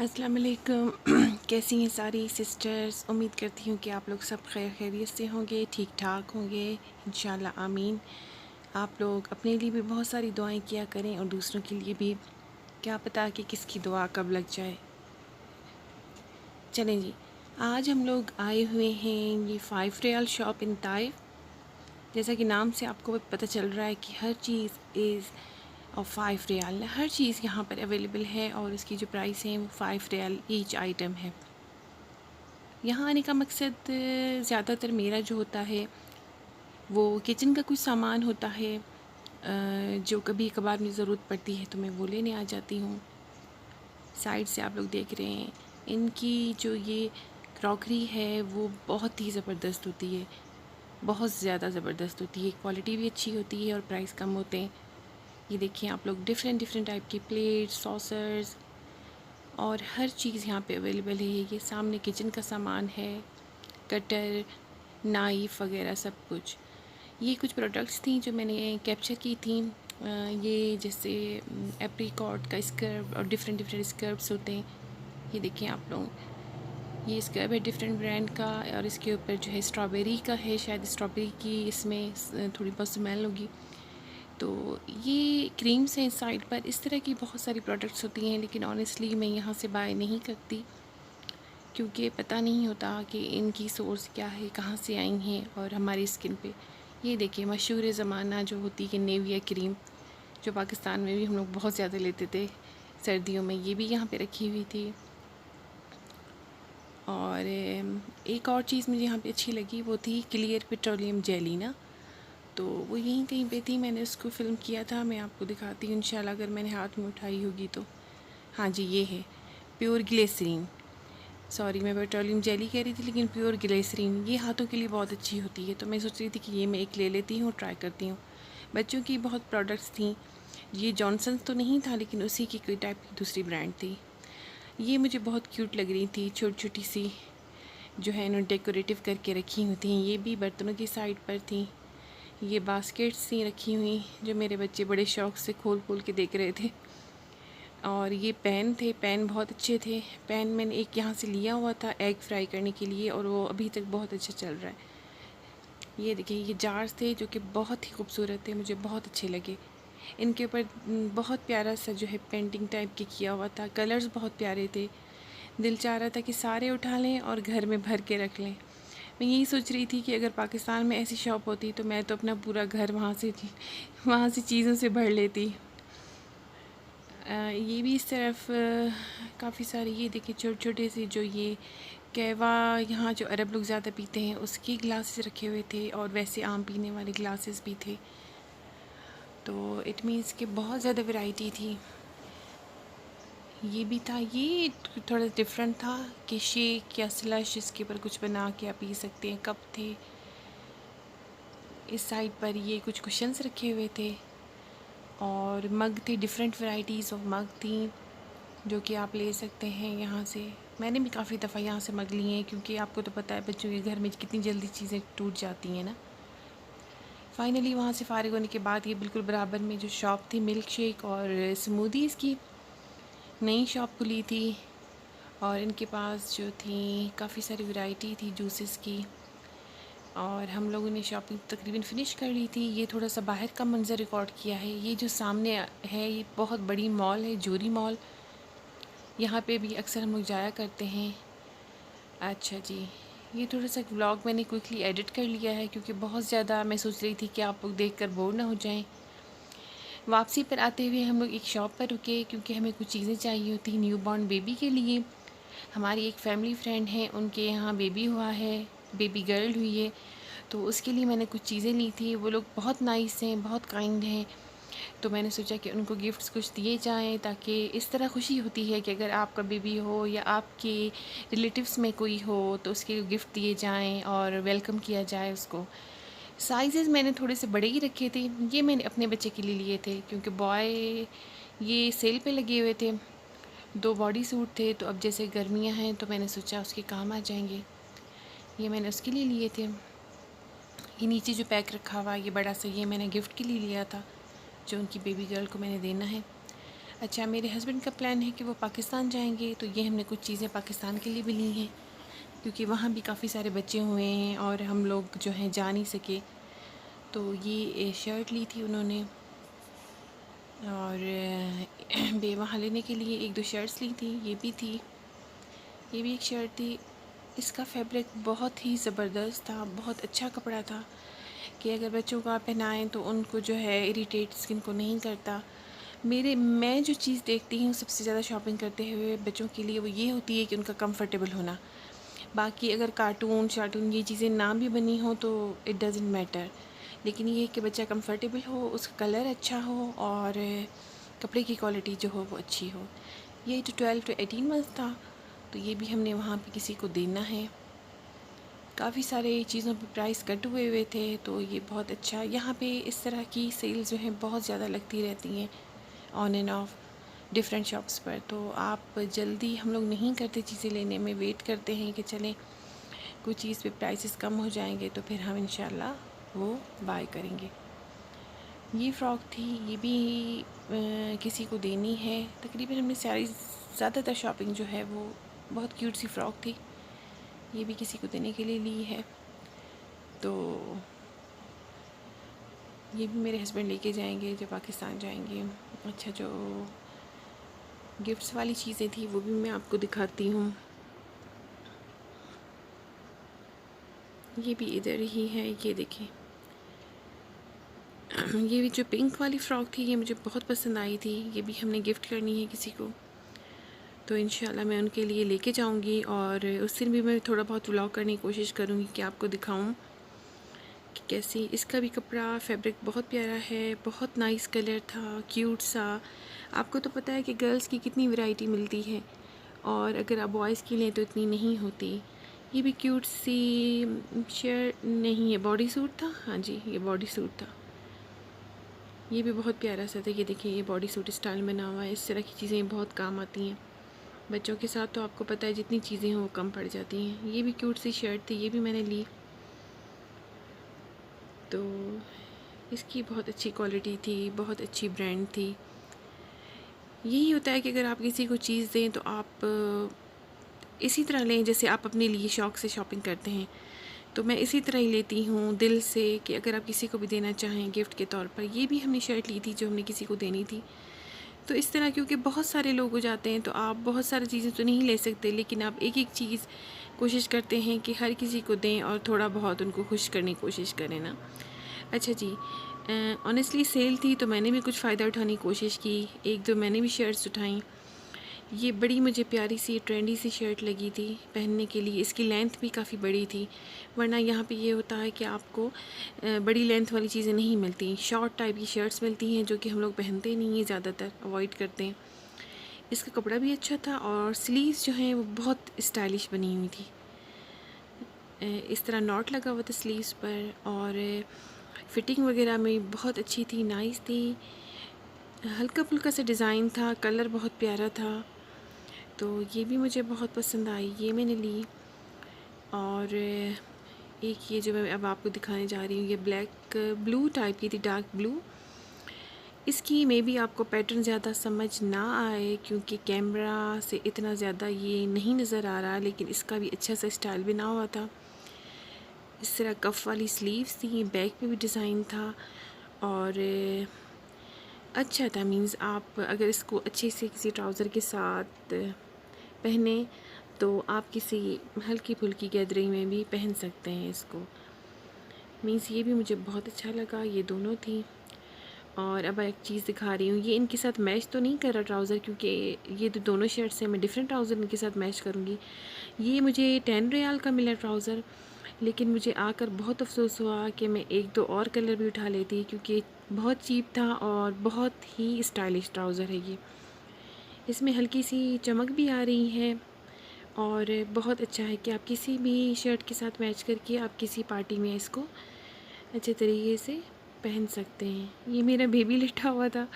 अस्सलाम वालेकुम। कैसी हैं सारी सिस्टर्स। उम्मीद करती हूँ कि आप लोग सब खैर खैरियत से होंगे, ठीक ठाक होंगे, इंशाल्लाह आमीन। आप लोग अपने लिए भी बहुत सारी दुआएं किया करें और दूसरों के लिए भी, क्या पता कि किसकी दुआ कब लग जाए। चलें जी, आज हम लोग आए हुए हैं ये 5 रियाल शॉप इन ताइफ। जैसा कि नाम से आपको पता चल रहा है कि हर चीज़ इज़ और 5 रियाल, हर चीज़ यहाँ पर अवेलेबल है और इसकी जो प्राइस है वो 5 रियाल ईच आइटम है। यहाँ आने का मकसद ज़्यादातर मेरा जो होता है वो किचन का कुछ सामान होता है, जो कभी कभार मुझे ज़रूरत पड़ती है तो मैं वो लेने आ जाती हूँ। साइड से आप लोग देख रहे हैं इनकी जो ये क्रॉकरी है वो बहुत ही ज़बरदस्त होती है, बहुत ज़्यादा ज़बरदस्त होती है। क्वालिटी भी अच्छी होती है और प्राइस कम होते हैं। ये देखिए आप लोग, डिफरेंट डिफरेंट टाइप की प्लेट्स, सॉसर्स और हर चीज़ यहाँ पे अवेलेबल है। ये सामने किचन का सामान है, कटर, नाइफ़ वगैरह सब कुछ। ये कुछ प्रोडक्ट्स थी जो मैंने कैप्चर की थी। ये जैसे एप्रिकॉट का स्कर्ब और डिफरेंट डिफरेंट स्कर्ब्स होते हैं। ये देखें आप लोग, ये स्कर्ब है डिफरेंट ब्रांड का और इसके ऊपर जो है स्ट्रॉबेरी का है, शायद स्ट्रॉबेरी की इसमें थोड़ी बहुत स्मेल होगी। तो ये क्रीम्स हैं इस साइड पर। इस तरह की बहुत सारी प्रोडक्ट्स होती हैं, लेकिन ऑनेस्टली मैं यहाँ से बाय नहीं करती क्योंकि पता नहीं होता कि इनकी सोर्स क्या है, कहाँ से आई हैं और हमारी स्किन पे। ये देखिए मशहूर ज़माना जो होती है नेविया क्रीम, जो पाकिस्तान में भी हम लोग बहुत ज़्यादा लेते थे सर्दियों में, ये भी यहाँ पे रखी हुई थी। और एक और चीज़ मुझे यहाँ पे अच्छी लगी, वो थी क्लियर पेट्रोलियम जेली ना, तो वो यहीं कहीं पे थी। मैंने उसको फ़िल्म किया था, मैं आपको दिखाती हूँ इंशाल्लाह अगर मैंने हाथ में उठाई होगी तो। हाँ जी, ये है प्योर ग्लिसरीन। सॉरी, मैं पेट्रोलियम जेली कह रही थी लेकिन प्योर ग्लिसरीन। ये हाथों के लिए बहुत अच्छी होती है, तो मैं सोच रही थी कि ये मैं एक ले लेती हूँ, ट्राई करती हूँ। बच्चों की बहुत प्रोडक्ट्स थी। ये जॉनसन्स तो नहीं था लेकिन उसी की कोई टाइप की दूसरी ब्रांड थी। ये मुझे बहुत क्यूट लग रही थी, छोटी छोटी सी जो है इन्होंने डेकोरेटिव करके रखी हुई थी। ये भी बर्तनों की साइड पर थी। ये बास्केट्स सी रखी हुई जो मेरे बच्चे बड़े शौक़ से खोल खोल के देख रहे थे। और ये पैन थे, पैन बहुत अच्छे थे। पैन मैंने एक यहाँ से लिया हुआ था एग फ्राई करने के लिए और वो अभी तक बहुत अच्छा चल रहा है। ये देखिए, ये जार्स थे जो कि बहुत ही खूबसूरत थे, मुझे बहुत अच्छे लगे। इनके ऊपर बहुत प्यारा सा जो है पेंटिंग टाइप के किया हुआ था, कलर्स बहुत प्यारे थे। दिल चाह रहा था कि सारे उठा लें और घर में भर के रख लें। मैं यही सोच रही थी कि अगर पाकिस्तान में ऐसी शॉप होती तो मैं तो अपना पूरा घर वहाँ से चीज़ों से भर लेती। ये भी इस तरफ काफ़ी सारी, ये देखिए छोटे छोटे से जो ये कहवा यहाँ जो अरब लोग ज़्यादा पीते हैं उसके ग्लासेस रखे हुए थे और वैसे आम पीने वाले ग्लासेस भी थे। तो इट मीन्स कि बहुत ज़्यादा वैरायटी थी। ये भी था, ये थोड़ा डिफरेंट था कि शेक या स्लश इसके ऊपर कुछ बना के आप पी सकते हैं, कप थे। इस साइड पर ये कुछ कुशन्स रखे हुए थे और मग थे, डिफरेंट वैरायटीज़ ऑफ मग थी जो कि आप ले सकते हैं यहाँ से। मैंने भी काफ़ी दफ़ा यहाँ से मग लिए हैं क्योंकि आपको तो पता है बच्चों के घर में कितनी जल्दी चीज़ें टूट जाती हैं ना। फ़ाइनली वहाँ से फ़ारिग होने के बाद ये बिल्कुल बराबर में जो शॉप थी मिल्क शेक और स्मूदीज़ की, नई शॉप खुली थी और इनके पास जो थी काफ़ी सारी वैरायटी थी जूसेस की। और हम लोगों ने शॉपिंग तकरीबन फ़िनिश कर ली थी। ये थोड़ा सा बाहर का मंज़र रिकॉर्ड किया है। ये जो सामने है ये बहुत बड़ी मॉल है, जूरी मॉल। यहाँ पे भी अक्सर हम लोग जाया करते हैं। अच्छा जी, ये थोड़ा सा व्लॉग मैंने क्विकली एडिट कर लिया है क्योंकि बहुत ज़्यादा मैं सोच रही थी कि आप लोग देखकर बोर ना हो जाएं। वापसी पर आते हुए हम लोग एक शॉप पर रुके क्योंकि हमें कुछ चीज़ें चाहिए होती न्यू बॉर्न बेबी के लिए। हमारी एक फैमिली फ्रेंड है, उनके यहाँ बेबी हुआ है, बेबी गर्ल हुई है, तो उसके लिए मैंने कुछ चीज़ें ली थी। वो लोग बहुत नाइस हैं, बहुत काइंड हैं, तो मैंने सोचा कि उनको गिफ्ट्स कुछ दिए जाएं ताकि इस तरह खुशी होती है कि अगर आपका बेबी हो या आपके रिलेटिव्स में कोई हो तो उसके लिए गिफ्ट दिए जाएं और वेलकम किया जाए उसको। साइज़ेस मैंने थोड़े से बड़े ही रखे थे। ये मैंने अपने बच्चे के लिए लिए थे क्योंकि बॉय ये सेल पे लगे हुए थे। 2 बॉडी सूट थे, तो अब जैसे गर्मियाँ हैं तो मैंने सोचा उसके काम आ जाएंगे। ये मैंने उसके लिए लिए थे। ये नीचे जो पैक रखा हुआ ये बड़ा सा, ये मैंने गिफ्ट के लिए लिया था जो उनकी बेबी गर्ल को मैंने देना है। अच्छा, मेरे हस्बैंड का प्लान है कि वो पाकिस्तान जाएंगे, तो ये हमने कुछ चीज़ें पाकिस्तान के लिए भी ली हैं, क्योंकि वहाँ भी काफ़ी सारे बच्चे हुए हैं और हम लोग जो हैं जा नहीं सके। तो ये शर्ट ली थी उन्होंने, और बे वहाँ लेने के लिए एक दो शर्ट्स ली थी, ये भी थी, ये भी एक शर्ट थी। इसका फैब्रिक बहुत ही ज़बरदस्त था, बहुत अच्छा कपड़ा था कि अगर बच्चों को आप पहनाएँ तो उनको जो है इरिटेट स्किन को नहीं करता। मैं जो चीज़ देखती हूँ सबसे ज़्यादा शॉपिंग करते हुए बच्चों के लिए, वो ये होती है कि उनका कंफर्टेबल होना। बाकी अगर कार्टून शार्टून ये चीज़ें ना भी बनी हो तो इट डज़न्ट मैटर, लेकिन ये है कि बच्चा कंफर्टेबल हो, उसका कलर अच्छा हो और कपड़े की क्वालिटी जो हो वो अच्छी हो। ये तो 12 to 18 मंथ था, तो ये भी हमने वहाँ पे किसी को देना है। काफ़ी सारे चीज़ों पे प्राइस कट हुए थे, तो ये बहुत अच्छा। यहाँ पे इस तरह की सेल जो हैं बहुत ज़्यादा लगती रहती हैं on end of different shops पर। तो आप जल्दी हम लोग नहीं करते चीज़ें लेने में, वेट करते हैं कि चलें कुछ चीज़ पे प्राइसेस कम हो जाएंगे तो फिर हम इंशाल्लाह वो बाय करेंगे। ये फ़्रॉक थी, ये भी किसी को देनी है। तकरीबन हमने सारी ज़्यादातर शॉपिंग जो है वो बहुत क्यूट सी फ़्रॉक थी, ये भी किसी को देने के लिए ली है। तो ये भी मेरे हस्बैंड लेके जाएंगे जब पाकिस्तान जाएंगे। अच्छा, जो गिफ्ट्स वाली चीज़ें थी वो भी मैं आपको दिखाती हूँ। ये भी इधर ही है, ये देखें। ये भी जो पिंक वाली फ़्रॉक थी ये मुझे बहुत पसंद आई थी, ये भी हमने गिफ्ट करनी है किसी को, तो इंशाल्लाह मैं उनके लिए लेके जाऊंगी। और उस दिन भी मैं थोड़ा बहुत व्लॉग करने की कोशिश करूँगी कि आपको दिखाऊं कि कैसी। इसका भी कपड़ा फैब्रिक बहुत प्यारा है, बहुत नाइस कलर था, क्यूट सा। आपको तो पता है कि गर्ल्स की कितनी वैरायटी मिलती है, और अगर आप बॉयज़ की लें तो इतनी नहीं होती। ये भी क्यूट सी शर्ट नहीं है, बॉडी सूट था। हाँ जी, ये बॉडी सूट था, ये भी बहुत प्यारा सा था। ये देखिए, ये बॉडी सूट स्टाइल बना हुआ है। इस तरह की चीज़ें बहुत काम आती हैं बच्चों के साथ, तो आपको पता है जितनी चीज़ें हों वो कम पड़ जाती हैं। ये भी क्यूट सी शर्ट थी, ये भी मैंने ली, तो इसकी बहुत अच्छी क्वालिटी थी, बहुत अच्छी ब्रांड थी। यही होता है कि अगर आप किसी को चीज़ दें तो आप इसी तरह लें जैसे आप अपने लिए शौक़ से शॉपिंग करते हैं। तो मैं इसी तरह ही लेती हूँ दिल से, कि अगर आप किसी को भी देना चाहें गिफ्ट के तौर पर। ये भी हमने शर्ट ली थी जो हमने किसी को देनी थी। तो इस तरह, क्योंकि बहुत सारे लोग हो जाते हैं तो आप बहुत सारी चीज़ें तो नहीं ले सकते, लेकिन आप एक एक चीज़ कोशिश करते हैं कि हर किसी को दें और थोड़ा बहुत उनको खुश करने की कोशिश करें ना। अच्छा जी, ऑनेस्टली सेल थी तो मैंने भी कुछ फ़ायदा उठाने की कोशिश की, एक दो मैंने भी शर्ट्स उठाई। ये बड़ी मुझे प्यारी सी ट्रेंडी सी शर्ट लगी थी पहनने के लिए, इसकी लेंथ भी काफ़ी बड़ी थी, वरना यहाँ पे ये होता है कि आपको बड़ी लेंथ वाली चीज़ें नहीं मिलती, शॉर्ट टाइप की शर्ट्स मिलती हैं जो कि हम लोग पहनते नहीं हैं, ज़्यादातर अवॉइड करते हैं। इसका कपड़ा भी अच्छा था और स्लीव्स जो हैं वो बहुत स्टाइलिश बनी हुई थी। इस तरह नॉट लगा हुआ था स्लीव्स पर, और फिटिंग वगैरह में बहुत अच्छी थी, नाइस थी। हल्का फुल्का सा डिज़ाइन था, कलर बहुत प्यारा था, तो ये भी मुझे बहुत पसंद आई, ये मैंने ली। और एक ये जो मैं अब आपको दिखाने जा रही हूँ, ये ब्लैक ब्लू टाइप की थी, डार्क ब्लू। इसकी मे बी आपको पैटर्न ज़्यादा समझ ना आए क्योंकि कैमरा से इतना ज़्यादा ये नहीं नज़र आ रहा, लेकिन इसका भी अच्छा सा स्टाइल बना हुआ था। इस तरह कफ वाली स्लीव्स थी, बैक पे भी डिज़ाइन था, और अच्छा था। मीन्स आप अगर इसको अच्छे से किसी ट्राउज़र के साथ पहने तो आप किसी हल्की फुल्की गैदरिंग में भी पहन सकते हैं इसको। मीन्स ये भी मुझे बहुत अच्छा लगा, ये दोनों थी। और अब एक चीज़ दिखा रही हूँ, ये इनके साथ मैच तो नहीं कर रहा ट्राउज़र, क्योंकि ये तो दोनों शर्ट्स हैं, मैं डिफरेंट ट्राउज़र इनके साथ मैच करूँगी। ये मुझे 10 रियाल का मिला ट्राउज़र, लेकिन मुझे आकर बहुत अफसोस हुआ कि मैं एक दो और कलर भी उठा लेती, क्योंकि बहुत चीप था और बहुत ही स्टाइलिश ट्राउज़र है ये। इसमें हल्की सी चमक भी आ रही है, और बहुत अच्छा है कि आप किसी भी शर्ट के साथ मैच करके आप किसी पार्टी में इसको अच्छे तरीके से पहन सकते हैं। ये मेरा बेबी लेटा हुआ था,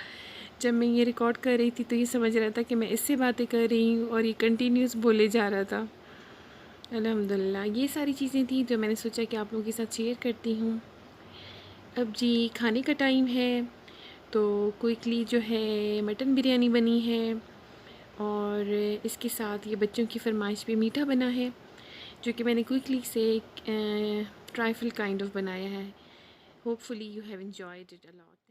जब मैं ये रिकॉर्ड कर रही थी तो ये समझ रहा था कि मैं इससे बातें कर रही हूँ, और ये कंटिन्यूस बोले जा रहा था। अल्हम्दुलिल्लाह, ये सारी चीज़ें थी जो मैंने सोचा कि आप लोगों के साथ शेयर करती हूँ। अब जी खाने का टाइम है, तो क्विकली जो है मटन बिरयानी बनी है, और इसके साथ ये बच्चों की फरमाइश पे मीठा बना है, जो कि मैंने क्विकली से एक ट्राइफल काइंड ऑफ बनाया है। Hopefully you have enjoyed it a lot.